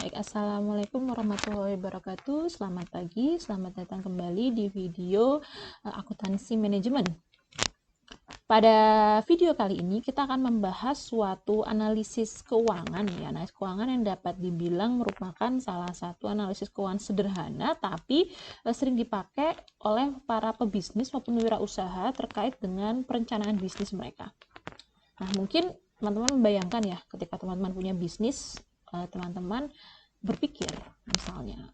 Baik, Assalamualaikum warahmatullahi wabarakatuh. Selamat pagi, selamat datang kembali di video akuntansi manajemen. Pada video kali ini kita akan membahas suatu analisis keuangan ya. Analisis keuangan yang dapat dibilang merupakan salah satu analisis keuangan sederhana tapi sering dipakai oleh para pebisnis maupun wirausaha terkait dengan perencanaan bisnis mereka. Nah, mungkin teman-teman membayangkan ya, ketika teman-teman punya bisnis, teman-teman berpikir misalnya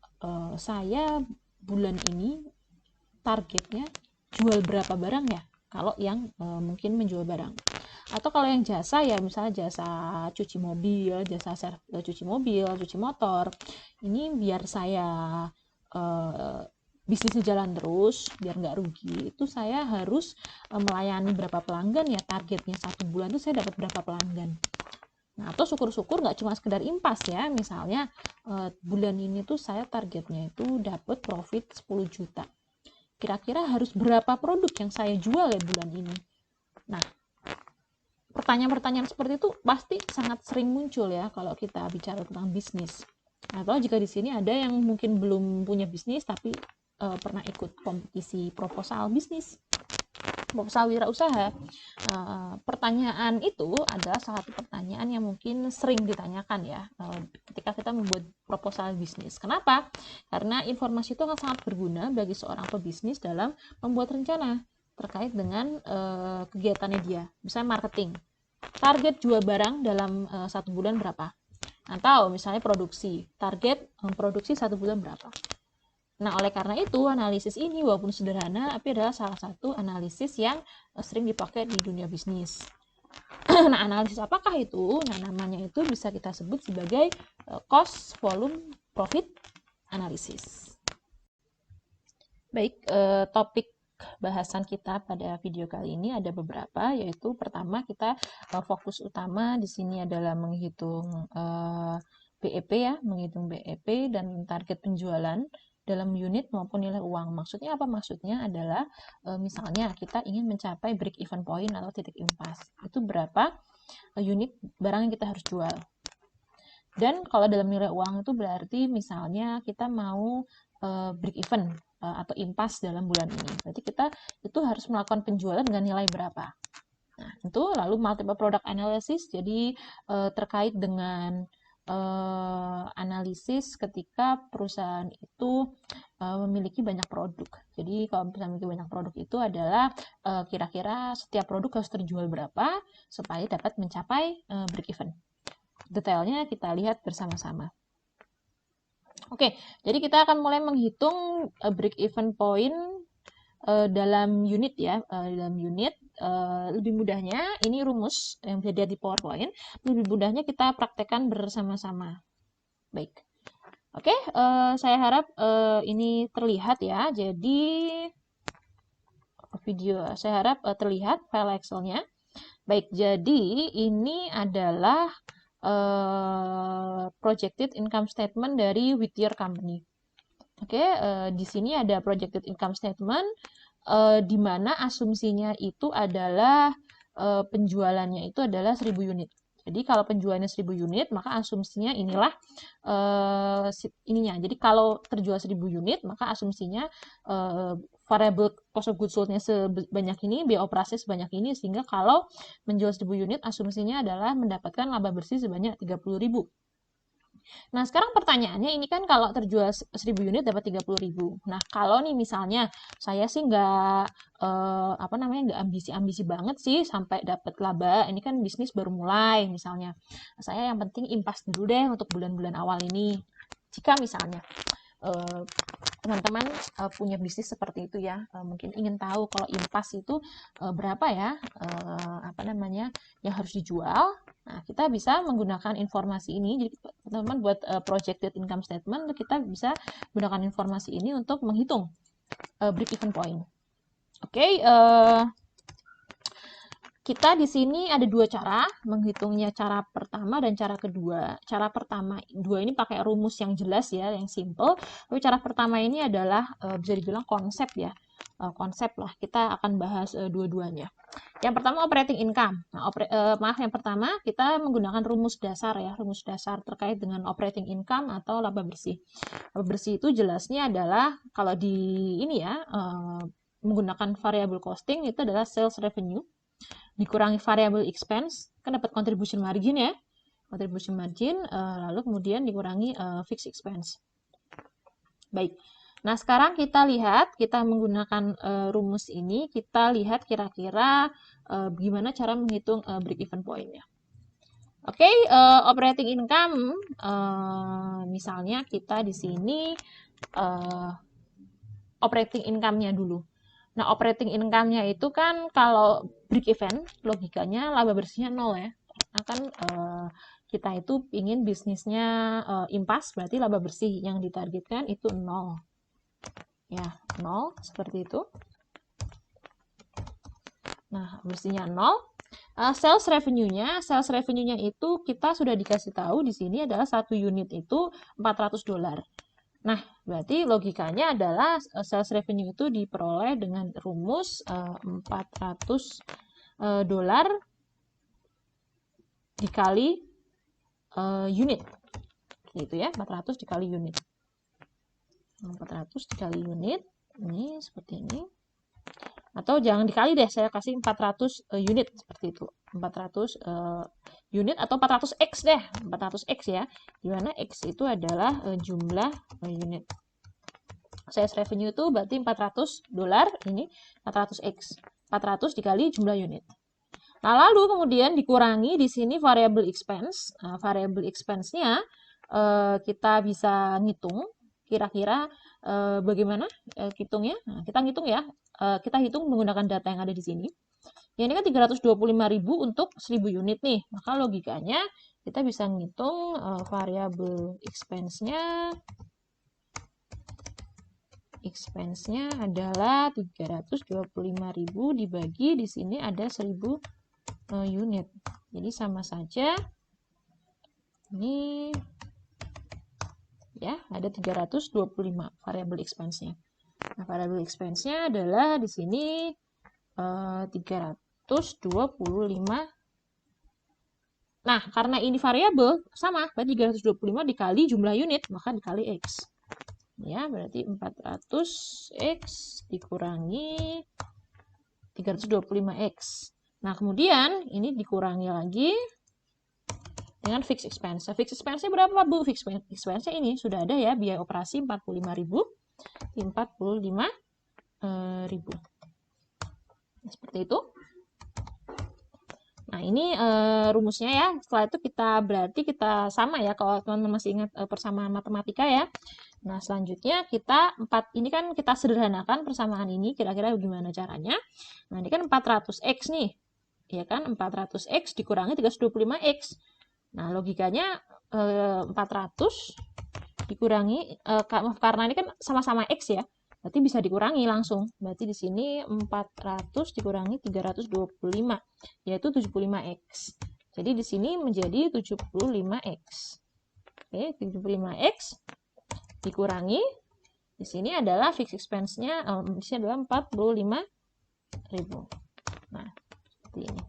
saya bulan ini targetnya jual berapa barang ya, kalau yang mungkin menjual barang, atau kalau yang jasa ya, misalnya jasa cuci mobil, cuci mobil, cuci motor, ini biar saya bisnisnya jalan terus, biar nggak rugi, itu saya harus melayani berapa pelanggan ya, targetnya satu bulan itu saya dapat berapa pelanggan. Nah, atau syukur-syukur nggak cuma sekedar impas ya, misalnya bulan ini tuh saya targetnya itu dapat profit 10 juta. Kira-kira harus berapa produk yang saya jual ya bulan ini? Nah, pertanyaan-pertanyaan seperti itu pasti sangat sering muncul ya kalau kita bicara tentang bisnis. Atau jika di sini ada yang mungkin belum punya bisnis tapi pernah ikut kompetisi proposal bisnis, proposal wirausaha, pertanyaan itu adalah salah satu pertanyaan yang mungkin sering ditanyakan ya ketika kita membuat proposal bisnis. Kenapa? Karena informasi itu akan sangat berguna bagi seorang pebisnis dalam membuat rencana terkait dengan kegiatannya dia. Misalnya marketing, target jual barang dalam 1 bulan berapa? Atau misalnya produksi, target produksi 1 bulan berapa? Nah, oleh karena itu, analisis ini walaupun sederhana, tapi adalah salah satu analisis yang sering dipakai di dunia bisnis. Nah, analisis apakah itu? Nah, namanya itu bisa kita sebut sebagai cost, volume, profit analysis. Baik, topik bahasan kita pada video kali ini ada beberapa, yaitu pertama kita fokus utama di sini adalah menghitung BEP ya, menghitung BEP dan target penjualan dalam unit maupun nilai uang. Maksudnya apa? Maksudnya adalah misalnya kita ingin mencapai break even point atau titik impas. Itu berapa unit barang yang kita harus jual. Dan kalau dalam nilai uang itu berarti misalnya kita mau break even atau impas dalam bulan ini. Berarti kita itu harus melakukan penjualan dengan nilai berapa. Nah, itu lalu multiple product analysis, jadi terkait dengan analisis ketika perusahaan itu memiliki banyak produk. Jadi kalau perusahaan memiliki banyak produk itu adalah kira-kira setiap produk harus terjual berapa supaya dapat mencapai break even. Detailnya kita lihat bersama-sama. Oke, jadi kita akan mulai menghitung break even point dalam unit ya, dalam unit. Lebih mudahnya, ini rumus yang bisa dilihat di PowerPoint, lebih mudahnya kita praktekkan bersama-sama. Baik, oke, saya harap ini terlihat ya, jadi video saya harap terlihat file Excel-nya. Baik, jadi ini adalah projected income statement dari Whittier Company. Oke, di sini ada projected income statement di mana asumsinya itu adalah penjualannya itu adalah 1000 unit. Jadi kalau penjualannya 1000 unit, maka asumsinya inilah ininya. Jadi kalau terjual 1000 unit, maka asumsinya variable cost of goods sold-nya sebanyak ini, biaya operasi sebanyak ini, sehingga kalau menjual 1000 unit, asumsinya adalah mendapatkan laba bersih sebanyak 30.000. Nah, sekarang pertanyaannya, ini kan kalau terjual 1000 unit dapat 30.000. Nah, kalau nih misalnya saya sih nggak nggak ambisi-ambisi banget sih sampai dapat laba. Ini kan bisnis baru mulai misalnya. Saya yang penting impas dulu deh untuk bulan-bulan awal ini. Jika misalnya teman-teman punya bisnis seperti itu ya, mungkin ingin tahu kalau impas itu berapa ya yang harus dijual. Nah, kita bisa menggunakan informasi ini. Jadi teman-teman buat projected income statement, kita bisa gunakan informasi ini untuk menghitung break even point. Oke, kita di sini ada dua cara menghitungnya, cara pertama dan cara kedua. Cara pertama, dua ini pakai rumus yang jelas ya, yang simple. Tapi cara pertama ini adalah bisa dibilang konsep ya. konsep lah. Kita akan bahas dua-duanya. Yang pertama operating income. Nah, yang pertama kita menggunakan rumus dasar ya, rumus dasar terkait dengan operating income atau laba bersih. Laba bersih itu jelasnya adalah kalau di ini ya menggunakan variable costing itu adalah sales revenue dikurangi variable expense, kan dapat contribution margin ya. Contribution margin lalu kemudian dikurangi fixed expense. Baik. Nah, sekarang kita lihat, kita menggunakan rumus ini, kita lihat kira-kira gimana cara menghitung break even point-nya. Oke, operating income, misalnya kita di sini operating income-nya dulu. Nah, operating income-nya itu kan kalau break even, logikanya laba bersihnya 0 ya. Karena kan kita itu ingin bisnisnya impas, berarti laba bersih yang ditargetkan itu 0. Ya, 0 seperti itu. Nah, bersihnya 0. Sales revenue-nya itu kita sudah dikasih tahu di sini adalah satu unit itu $400. Nah, berarti logikanya adalah sales revenue itu diperoleh dengan rumus $400 dikali unit. Gitu ya, 400 dikali unit. 400 dikali unit, ini seperti ini. Atau jangan dikali deh, saya kasih 400 unit seperti itu. 400 unit atau 400x deh, 400x ya. Dimana x itu adalah jumlah unit. Sales revenue itu berarti $400, ini 400x. 400 dikali jumlah unit. Nah, lalu kemudian dikurangi di sini variable expense. Nah, variable expense-nya kita bisa ngitung kira-kira bagaimana hitungnya. Nah, kita ngitung ya. Kita hitung menggunakan data yang ada di sini. Ya, ini kan 325.000 untuk 1000 unit nih. Maka logikanya kita bisa ngitung variable expense-nya. Expense-nya adalah 325.000 dibagi di sini ada 1000 unit. Jadi sama saja. Ini ya, ada 325 variable expense-nya. Nah, variable expense-nya adalah di sini 325. Nah, karena ini variabel sama, berarti 325 dikali jumlah unit, maka dikali X. Ya, berarti 400X dikurangi 325X. Nah, kemudian ini dikurangi lagi dengan fixed expense. Fixed expense-nya berapa, Bu? Fixed expense-nya ini sudah ada ya, biaya operasi 45.000 di 45.000. Seperti itu. Nah, ini rumusnya ya. Setelah itu berarti kita sama ya, kalau teman-teman masih ingat persamaan matematika ya. Nah, selanjutnya ini kan kita sederhanakan persamaan ini, kira-kira bagaimana caranya. Nah, ini kan 400x nih. Ya kan, 400x dikurangi 325x. Nah, logikanya 400 dikurangi, karena ini kan sama-sama x ya, berarti bisa dikurangi langsung. Berarti di sini 400 dikurangi 325, yaitu 75x. Jadi di sini menjadi 75x. Oke, 75x dikurangi, di sini adalah fixed expense-nya, di sini adalah 45.000. Nah, seperti ini.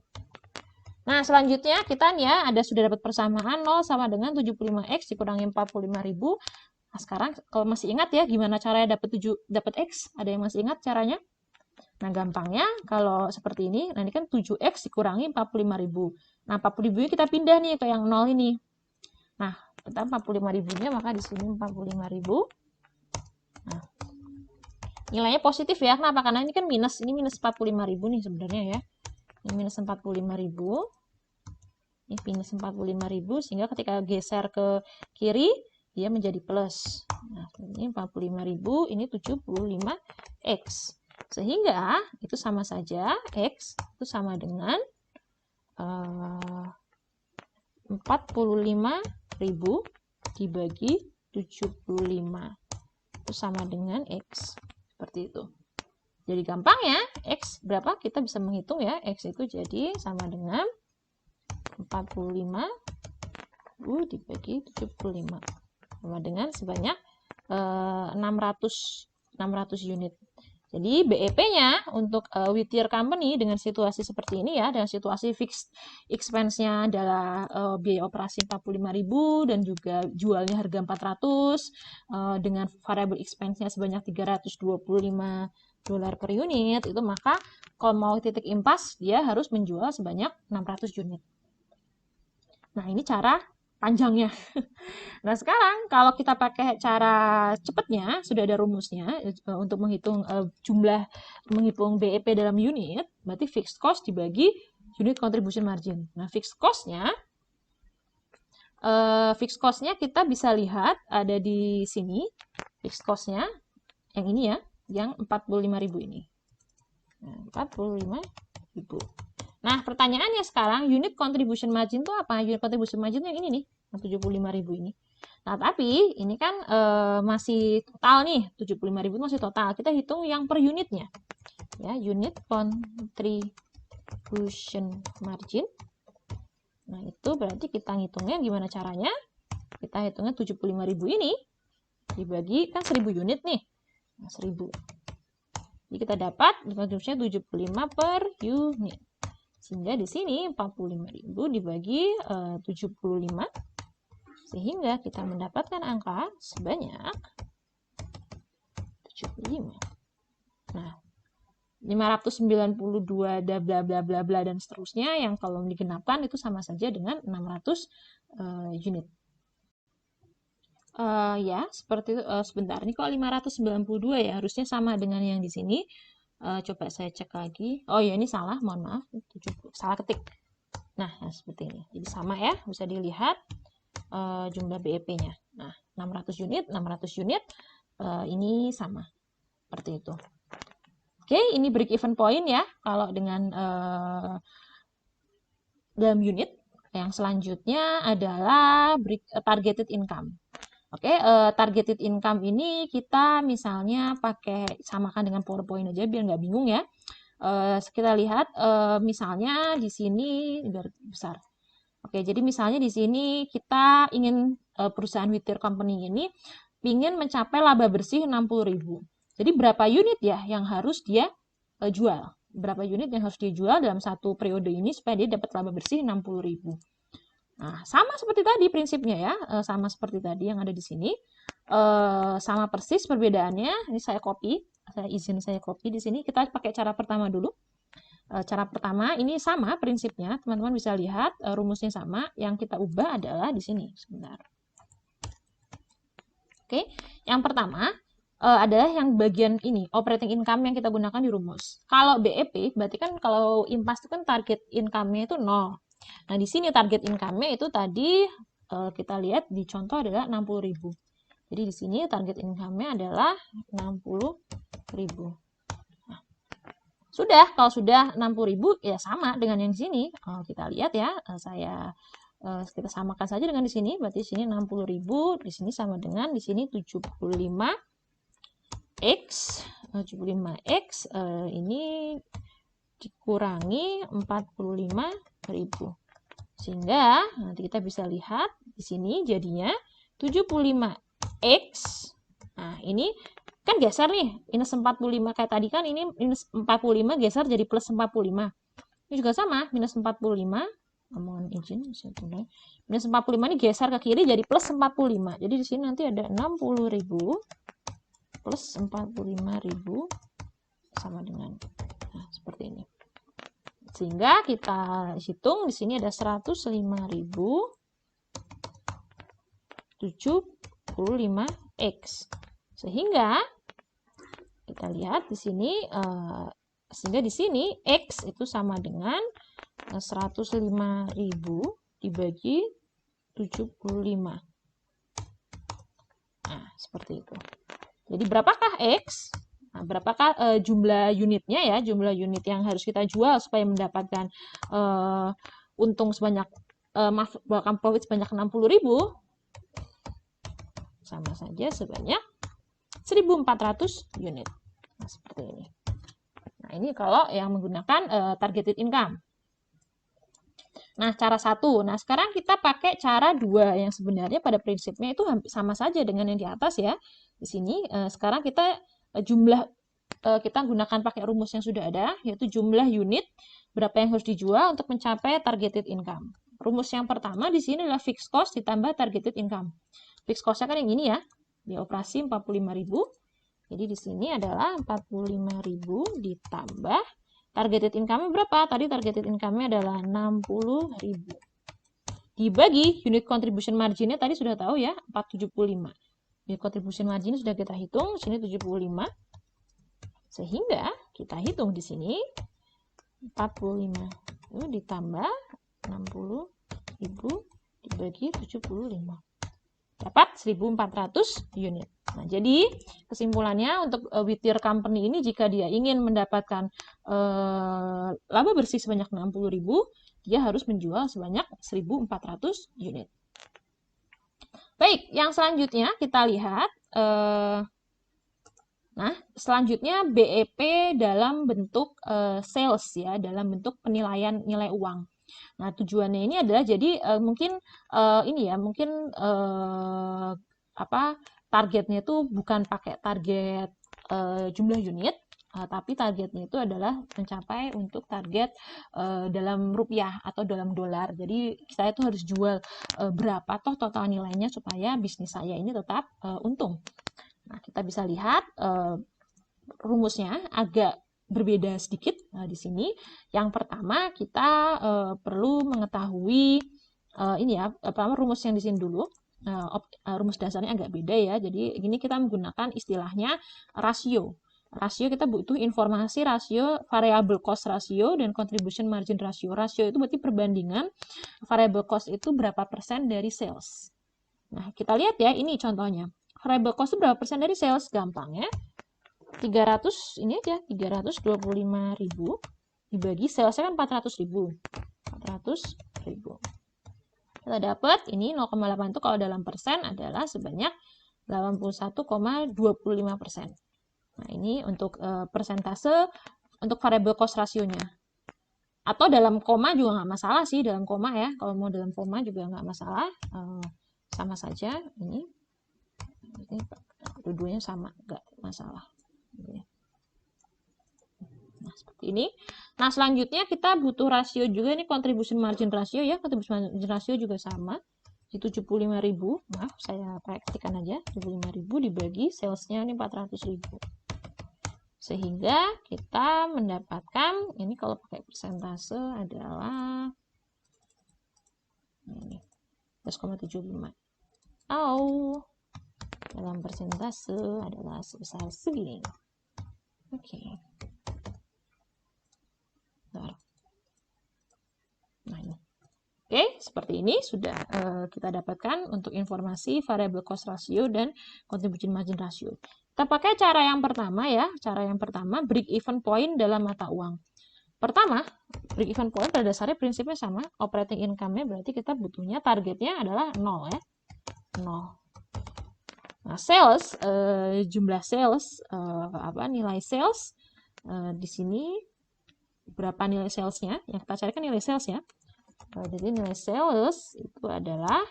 Nah, selanjutnya kita nih ya, sudah dapat persamaan 0 sama dengan 75x dikurangi 45.000. Nah, sekarang kalau masih ingat ya, gimana caranya dapat x? Ada yang masih ingat caranya? Nah, gampangnya kalau seperti ini, nah ini kan 7x dikurangi 45.000. Nah, 40.000 kita pindah nih ke yang 0 ini. Nah, kita 45.000-nya, maka di sini 45.000. Nah, nilainya positif ya. Kenapa? Karena ini kan minus. Ini minus 45.000 nih sebenarnya ya. Ini minus 45.000. Ini minus 45.000, sehingga ketika geser ke kiri, dia menjadi plus. Nah, ini 45.000, ini 75x. Sehingga itu sama saja, x itu sama dengan 45.000 dibagi 75. Itu sama dengan x. Seperti itu. Jadi gampang ya, x berapa? Kita bisa menghitung ya, x itu jadi sama dengan 45 dibagi 75. Sama dengan sebanyak 600 unit. Jadi BEP-nya untuk Whittier Company dengan situasi seperti ini ya, dengan situasi fixed expense-nya adalah biaya operasi 45.000 dan juga jualnya harga 400 dengan variable expense-nya sebanyak $325 per unit, itu maka kalau mau titik impas dia harus menjual sebanyak 600 unit. Nah, ini cara panjangnya. Nah, sekarang kalau kita pakai cara cepatnya, sudah ada rumusnya untuk menghitung menghitung BEP dalam unit, berarti fixed cost dibagi unit contribution margin. Nah, fixed cost-nya kita bisa lihat ada di sini, fixed cost-nya yang ini ya, yang 45.000 ini. Nah, 45.000. Nah, pertanyaannya sekarang, unit contribution margin itu apa? Unit contribution margin yang ini nih, yang 75.000 ini. Nah, tapi ini kan masih total nih, 75.000 masih total. Kita hitung yang per unitnya. Ya, unit contribution margin. Nah, itu berarti kita ngitungnya gimana caranya? Kita hitungnya 75.000 ini dibagi kan 1.000 unit nih. Nah, 1.000. Jadi kita dapat contribution 75 per unit. Sehingga di sini 45.000 dibagi 75 sehingga kita mendapatkan angka sebanyak 75. Nah, 592 bla bla bla bla bla dan seterusnya yang kalau digenapkan itu sama saja dengan 600 unit. Ya, seperti itu. Sebentar, ini kok 592 ya, harusnya sama dengan yang di sini. Coba saya cek lagi. Oh ya, ini salah, mohon maaf. Salah ketik. Nah, seperti ini. Jadi sama ya, bisa dilihat jumlah BEP-nya. Nah, 600 unit, 600 unit. Ini sama. Seperti itu. Oke, ini break even point ya. Kalau dengan dalam unit. Yang selanjutnya adalah targeted income. Oke, targeted income ini kita misalnya pakai samakan dengan PowerPoint aja biar nggak bingung ya. Kita lihat misalnya di sini biar besar. Oke, jadi misalnya di sini kita ingin perusahaan Whittier Company ini ingin mencapai laba bersih 60.000. Jadi berapa unit ya yang harus dia jual? Berapa unit yang harus dia jual dalam satu periode ini supaya dia dapat laba bersih 60.000. Nah, sama seperti tadi prinsipnya ya, sama seperti tadi yang ada di sini. Sama persis perbedaannya. Ini saya copy, saya copy di sini. Kita pakai cara pertama dulu. Cara pertama ini sama prinsipnya, teman-teman bisa lihat rumusnya sama. Yang kita ubah adalah di sini. Sebentar. Oke, yang pertama adalah yang bagian ini, operating income yang kita gunakan di rumus. Kalau BEP, berarti kan kalau impas itu kan target income-nya itu 0. Nah, di sini target income-nya itu tadi kita lihat di contoh adalah 60.000. Jadi di sini target income-nya adalah 60.000. Nah, sudah, kalau sudah 60.000 ya sama dengan yang di sini. Kita lihat ya, kita samakan saja dengan di sini. Berarti di sini 60.000, di sini sama dengan di sini 75x. 75x ini dikurangi 45.000. Sehingga nanti kita bisa lihat di sini jadinya 75x. Nah, ini kan geser nih, minus 45 kayak tadi kan ini minus 45 geser jadi plus 45. Ini juga sama, minus 45. Omongan izin, minus 45 ini geser ke kiri jadi plus 45. Jadi di sini nanti ada 60.000 plus 45.000 sama dengan seperti ini. Sehingga kita hitung di sini ada 105.075x. Sehingga kita lihat di sini sehingga di sini x itu sama dengan 105.000 dibagi 75. Nah, seperti itu. Jadi berapakah x? Nah, berapakah jumlah unitnya ya, jumlah unit yang harus kita jual supaya mendapatkan untung sebanyak, bahkan profit sebanyak 60.000? Sama saja sebanyak 1.400 unit. Nah, seperti ini. Nah, ini kalau yang menggunakan targeted income. Nah, cara satu. Nah, sekarang kita pakai cara dua yang sebenarnya pada prinsipnya itu sama saja dengan yang di atas ya. Di sini sekarang kita jumlah kita gunakan pakai rumus yang sudah ada, yaitu jumlah unit berapa yang harus dijual untuk mencapai targeted income. Rumus yang pertama di sini adalah fixed cost ditambah targeted income. Fixed cost-nya kan yang ini ya, biaya operasi 45.000. Jadi di sini adalah 45.000 ditambah targeted income-nya berapa? Tadi targeted income-nya adalah 60.000. Dibagi unit contribution margin-nya tadi sudah tahu ya, 475. Unit contribution margin sudah kita hitung, sini 75. Sehingga kita hitung di sini 45 itu ditambah 60.000 dibagi 75. Dapat 1.400 unit. Nah, jadi kesimpulannya untuk Whittier Company ini jika dia ingin mendapatkan laba bersih sebanyak 60.000, dia harus menjual sebanyak 1.400 unit. Baik, yang selanjutnya kita lihat nah, selanjutnya BEP dalam bentuk sales ya, dalam bentuk penilaian nilai uang. Nah, tujuannya ini adalah jadi mungkin ini ya, mungkin targetnya itu bukan pakai target jumlah unit, tapi targetnya itu adalah mencapai untuk target dalam rupiah atau dalam dolar. Jadi saya itu harus jual berapa toh total nilainya supaya bisnis saya ini tetap untung. Nah, kita bisa lihat rumusnya agak berbeda sedikit di sini. Yang pertama kita perlu mengetahui ini ya, rumus yang di sini dulu. Rumus dasarnya agak beda ya. Jadi ini kita menggunakan istilahnya rasio. Rasio kita butuh informasi rasio variable cost ratio dan contribution margin ratio. Rasio itu berarti perbandingan variable cost itu berapa persen dari sales. Nah, kita lihat ya, ini contohnya. Variable cost itu berapa persen dari sales? Gampang ya. 300, ini aja, 325.000 dibagi salesnya kan 400.000. 400.000. Kita dapat ini 0,8 itu kalau dalam persen adalah sebanyak 81,25%. Nah, ini untuk persentase untuk variable cost rasionya. Atau dalam koma juga nggak masalah sih, dalam koma ya. Kalau mau dalam koma juga nggak masalah. Sama saja ini dua-duanya sama, nggak masalah. Nah, seperti ini. Nah, selanjutnya kita butuh rasio juga, ini contribution margin ratio ya. Contribution margin ratio juga sama. Di 75.000, maaf saya praktikan aja, 75.000 dibagi salesnya ini 400.000. Sehingga kita mendapatkan, ini kalau pakai persentase adalah ini 10,75. Dalam persentase adalah sebesar segini. Oke. Nah, ini. Oke, seperti ini sudah kita dapatkan untuk informasi variable cost ratio dan contribution margin ratio. Kita pakai cara yang pertama ya. Cara yang pertama, break even point dalam mata uang. Pertama, break even point pada dasarnya prinsipnya sama. Operating income-nya berarti kita butuhnya targetnya adalah 0 ya. 0. Nah, sales, jumlah sales, nilai sales, di sini berapa nilai salesnya? Yang kita carikan nilai sales ya. Jadi nilai sales itu adalah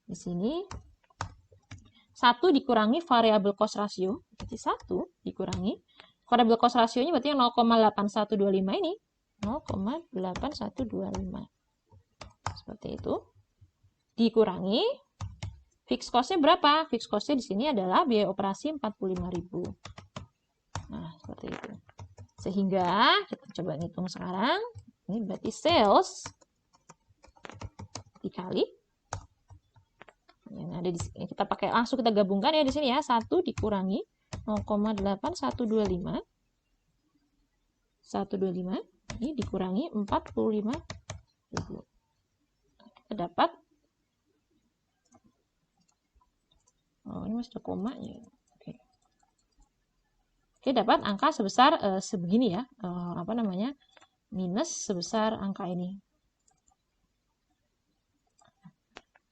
di sini 1 dikurangi variable cost ratio. Jadi 1 dikurangi variable cost ratio-nya berarti yang 0,8125 ini. 0,8125. Seperti itu. Dikurangi fixed cost-nya berapa? Fixed cost-nya di sini adalah biaya operasi 45.000. Nah, seperti itu. Sehingga kita coba ngitung sekarang. Ini berarti sales dikali yang ada di sini. Kita pakai langsung kita gabungkan ya di sini ya. 1 dikurangi 0,8125. 125 ini dikurangi 45.000. Kita dapat ini masih ada komanya. Oke, dapat angka sebesar sebegini ya. Minus sebesar angka ini.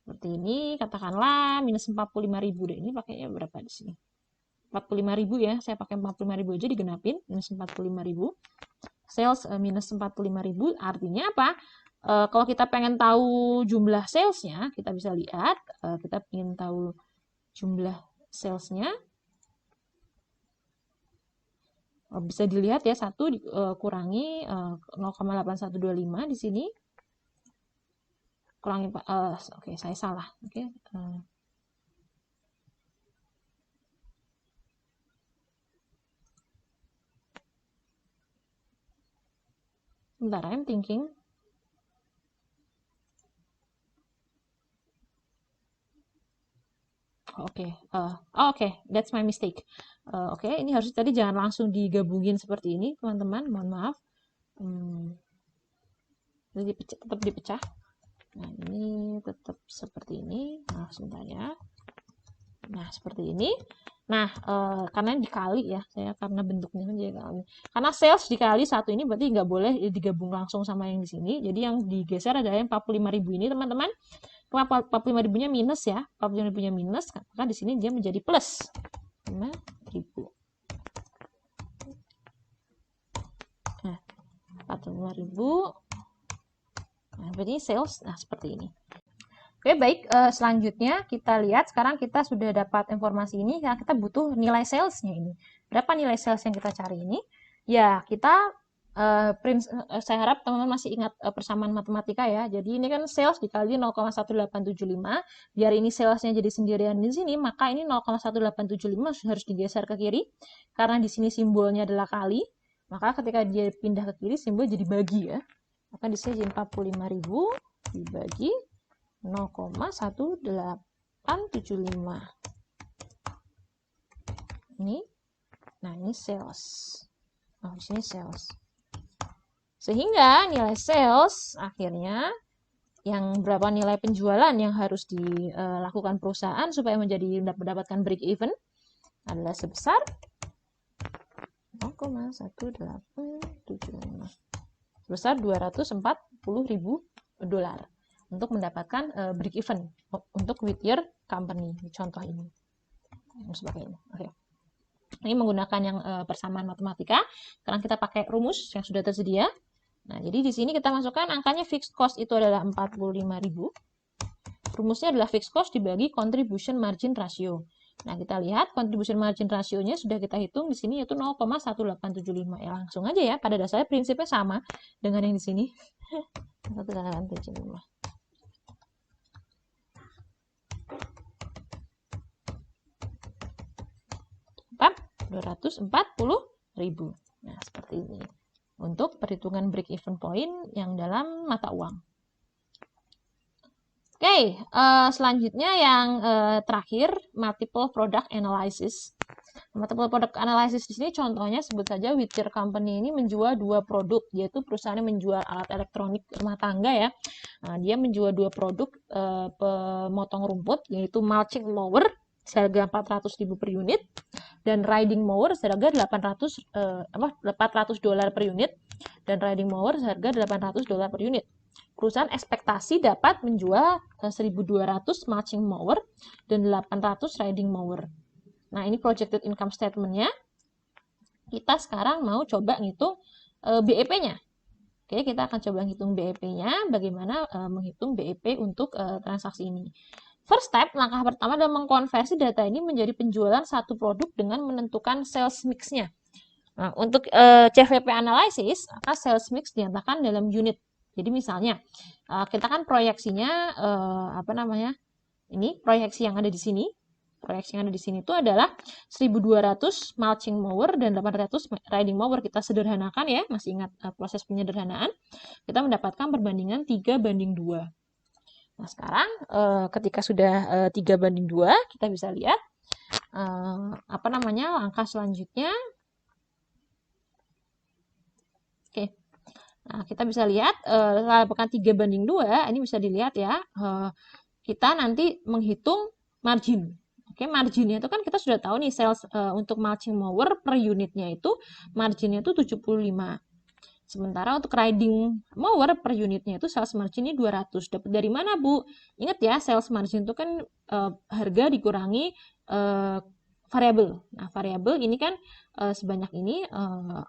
Seperti ini, katakanlah minus 45.000 deh. Ini pakainya berapa di sini? 45.000 ya. Saya pakai 45.000 aja digenapin, minus 45.000. Sales minus 45.000 artinya apa? Kalau kita pengen tahu jumlah salesnya, kita bisa lihat. Kita ingin tahu jumlah salesnya. Bisa dilihat ya, 1 kurangi 0,8125 di sini. Kurangi, oke, saya salah. Oke. Sebentar, I'm thinking. Oke, that's my mistake. Oke, ini harus tadi jangan langsung digabungin seperti ini, teman-teman. Mohon maaf. Jadi tetap dipecah. Nah, ini tetap seperti ini. Nah, sebentar ya. Nah, seperti ini. Nah, karena dikali ya, saya karena bentuknya kan jadi kali. Karena sales dikali 1 ini berarti nggak boleh digabung langsung sama yang di sini. Jadi yang digeser adalah yang 45.000 ini, teman-teman. 45.000-nya minus ya. 45.000-nya minus, maka di sini dia menjadi plus 5.000. Nah, 45.000. Nah, berarti sales, nah seperti ini. Oke, baik. Selanjutnya kita lihat, sekarang kita sudah dapat informasi ini, karena kita butuh nilai salesnya ini. Berapa nilai sales yang kita cari ini? Ya, kita, saya harap teman-teman masih ingat persamaan matematika ya. Jadi ini kan sales dikali 0,1875. Biar ini salesnya jadi sendirian di sini, maka ini 0,1875 harus digeser ke kiri. Karena di sini simbolnya adalah kali, maka ketika dia pindah ke kiri, simbol jadi bagi ya. Maka di sini 45.000 dibagi 0,1875. Ini, nah ini sales. Nah, di sini sales. Sehingga nilai sales akhirnya yang berapa nilai penjualan yang harus dilakukan perusahaan supaya mendapatkan break even adalah sebesar 0,1875. Sebesar 240.000 dolar. Untuk mendapatkan break even untuk with your company, contoh ini sebagainya. Oke. Ini menggunakan yang persamaan matematika. Sekarang kita pakai rumus yang sudah tersedia. Nah, jadi di sini kita masukkan angkanya fixed cost itu adalah 45.000. Rumusnya adalah fixed cost dibagi contribution margin ratio. Nah, kita lihat contribution margin ratio-nya sudah kita hitung di sini yaitu 0,1875. Ya, langsung aja ya. Pada dasarnya prinsipnya sama dengan yang di sini. 1,1875. 240.000. Nah, seperti ini. Untuk perhitungan break even point yang dalam mata uang. Oke, selanjutnya yang terakhir, multiple product analysis. Multiple product analysis di sini contohnya sebut saja with your company ini menjual 2 produk, yaitu perusahaannya menjual alat elektronik rumah tangga ya. Nah, dia menjual 2 produk pemotong rumput, yaitu mulching mower seharga 400.000 per unit dan riding mower seharga $800 per unit dan riding mower seharga $800 per unit. Perusahaan ekspektasi dapat menjual 1.200 mulching mower dan 800 riding mower. Nah, ini projected income statement-nya. Kita sekarang mau coba ngitung BEP-nya. Oke, kita akan coba ngitung BEP-nya, bagaimana menghitung BEP untuk transaksi ini. First step, langkah pertama adalah mengkonversi data ini menjadi penjualan satu produk dengan menentukan sales mix-nya. Nah, untuk CVP analysis, maka sales mix dinyatakan dalam unit. Jadi misalnya, kita kan proyeksinya, ini proyeksi yang ada di sini. Proyeksi yang ada di sini itu adalah 1.200 mulching mower dan 800 riding mower. Kita sederhanakan ya, masih ingat proses penyederhanaan. Kita mendapatkan perbandingan 3:2. Nah, sekarang ketika sudah 3:2, kita bisa lihat langkah selanjutnya. Oke. Nah, kita bisa lihat setelah lakukan 3:2, ini bisa dilihat ya. Kita nanti menghitung margin. Oke, marginnya itu kan kita sudah tahu nih, sales untuk mulching mower per unitnya itu marginnya itu 75. Sementara untuk riding mower per unitnya itu sales marginnya 200. Dapat dari mana, Bu? Ingat ya, sales margin itu kan harga dikurangi variabel. Nah, variabel ini kan sebanyak ini,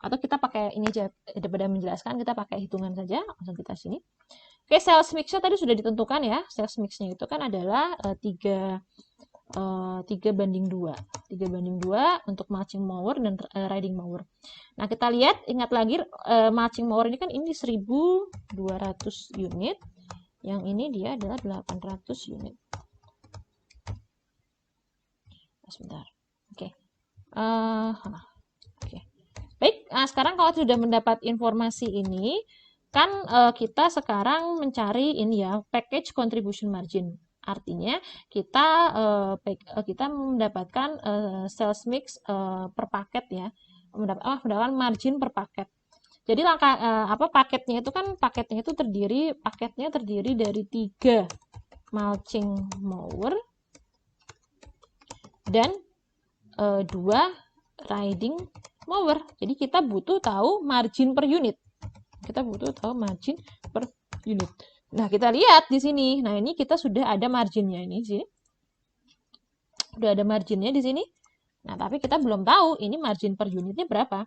atau kita pakai ini aja, daripada menjelaskan, kita pakai hitungan saja, langsung kita sini. Oke, sales mix-nya tadi sudah ditentukan ya. Sales mix-nya itu kan adalah 3 3:2. 3:2 untuk marching mower dan riding mower. Nah, kita lihat, ingat lagi marching mower ini kan ini 1200 unit. Yang ini dia adalah 800 unit. Sebentar. Oke. Oke. Baik, sekarang kalau sudah mendapat informasi ini, kan kita sekarang mencari ini ya, package contribution margin. Artinya kita mendapatkan sales mix per paket ya, mendapatkan margin per paket. Jadi langkah paketnya itu terdiri dari 3 mulching mower dan 2 riding mower. Jadi kita butuh tahu margin per unit. Nah, kita lihat di sini. Nah, ini kita sudah ada marginnya ini sih. Sudah ada marginnya di sini. Nah, tapi kita belum tahu ini margin per unitnya berapa.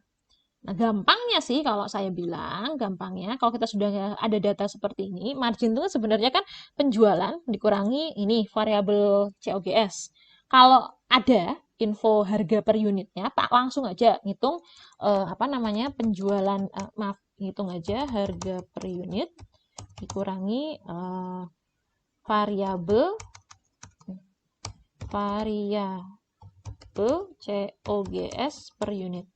Nah, gampangnya sih kalau saya bilang, kalau kita sudah ada data seperti ini, margin itu sebenarnya kan penjualan dikurangi ini variabel COGS. Kalau ada info harga per unitnya, Pak langsung aja ngitung penjualan, hitung aja harga per unit dikurangi variabel COGS per unit.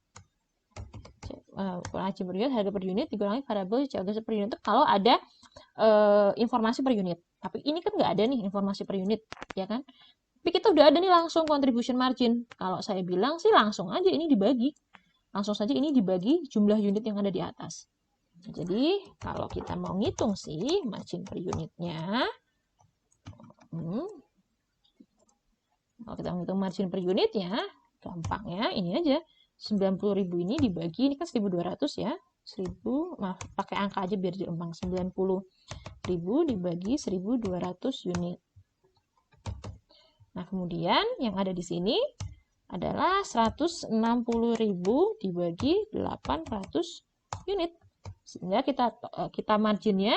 Harga per unit dikurangi variabel COGS per unit kalau ada informasi per unit. Tapi ini kan nggak ada nih informasi per unit, ya kan? Tapi kita udah ada nih langsung contribution margin. Kalau saya bilang sih langsung saja ini dibagi jumlah unit yang ada di atas. Jadi kalau kita mau ngitung sih margin per unitnya, kalau kita ngitung margin per unitnya, gampangnya ini aja. 90.000 ini dibagi, ini kan 1.200 ya. 1.000, pakai angka aja biar gampang. 90.000 dibagi 1.200 unit. Nah, kemudian yang ada di sini adalah 160.000 dibagi 800 unit. Sehingga kita marginnya,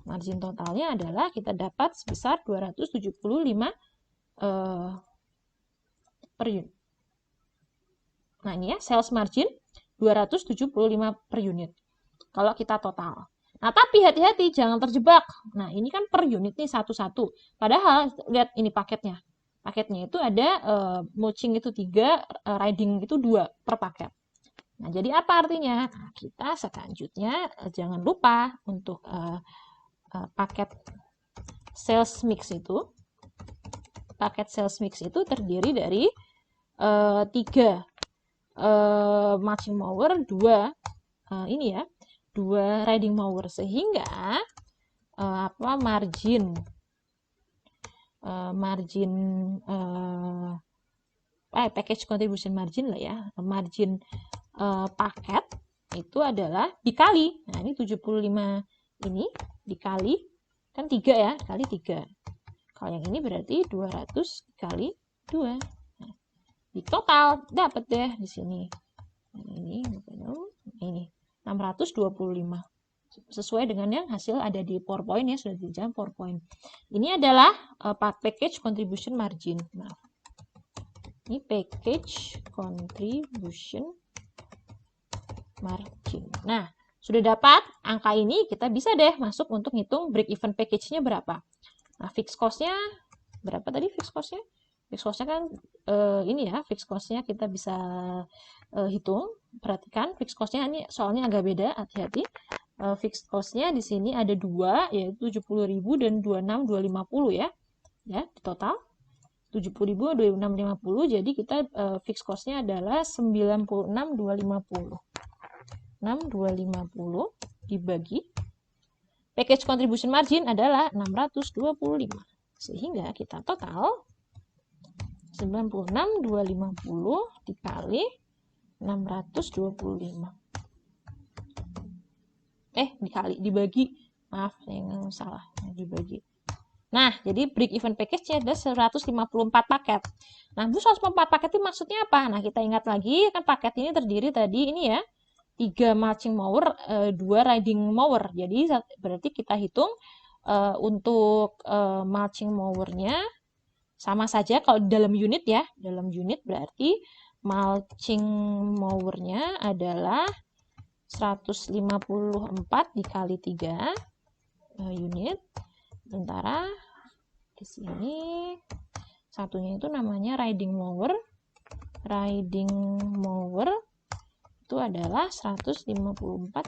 margin totalnya adalah kita dapat sebesar 275 per unit. Nah, ini ya, sales margin 275 per unit. Kalau kita total. Nah, tapi hati-hati, jangan terjebak. Nah, ini kan per unit nih satu-satu. Padahal, lihat ini paketnya. Paketnya itu ada mulching itu 3, riding itu 2 per paket. Nah, jadi apa artinya? Nah, kita selanjutnya jangan lupa untuk paket sales mix itu. Paket sales mix itu terdiri dari 3 marching mower, 2 2 riding mower, sehingga margin package contribution margin lah ya, margin paket itu adalah dikali, nah ini 75 ini dikali kan 3 ya, kali 3. Kalau yang ini berarti 200 kali 2. Nah, di total dapat deh di sini. Ini 625. Sesuai dengan yang hasil ada di PowerPoint ya, sudah di dalam PowerPoint. Ini adalah package contribution margin. Maaf. Ini package contribution margin. Nah, sudah dapat angka ini, kita bisa deh masuk untuk ngitung break even package-nya berapa. Nah, fixed cost-nya berapa tadi fixed cost-nya? Fixed cost-nya kan ini ya, fixed cost-nya kita bisa hitung. Perhatikan fixed cost-nya ini soalnya agak beda, hati-hati. Fixed cost-nya di sini ada 2, yaitu 70.000 dan 26.250 ya. Ya, di total 70.000 26.250. Jadi kita fixed cost-nya adalah 96.250. 6.250 dibagi package contribution margin adalah 625. Sehingga kita total 96.250 dikali 625. Dibagi. Maaf, saya salah. Dibagi. Nah, jadi break even package-nya ada 154 paket. Nah, 154 paket itu maksudnya apa? Nah, kita ingat lagi, kan paket ini terdiri tadi ini ya, 3 mulching mower, 2 riding mower. Jadi, berarti kita hitung untuk mulching mowernya Sama saja kalau dalam unit ya, dalam unit berarti mulching mowernya adalah 154 dikali 3 unit. Sementara di sini satunya itu namanya riding mower. Riding mower itu adalah 154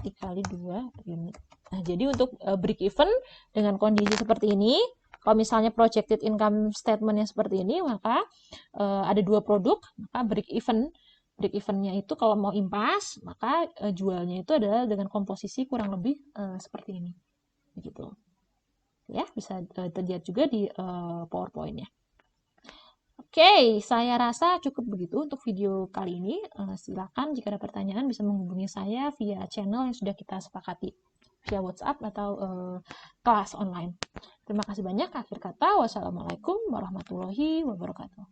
dikali 2 unit. Nah, jadi untuk break even dengan kondisi seperti ini, kalau misalnya projected income statement-nya seperti ini, maka ada 2 produk, maka break evennya itu kalau mau impas, maka jualnya itu adalah dengan komposisi kurang lebih seperti ini. Begitu. Ya, bisa terlihat juga di PowerPoint-nya. Oke, saya rasa cukup begitu untuk video kali ini. Silakan jika ada pertanyaan bisa menghubungi saya via channel yang sudah kita sepakati, via WhatsApp atau kelas online. Terima kasih banyak. Akhir kata, wassalamualaikum warahmatullahi wabarakatuh.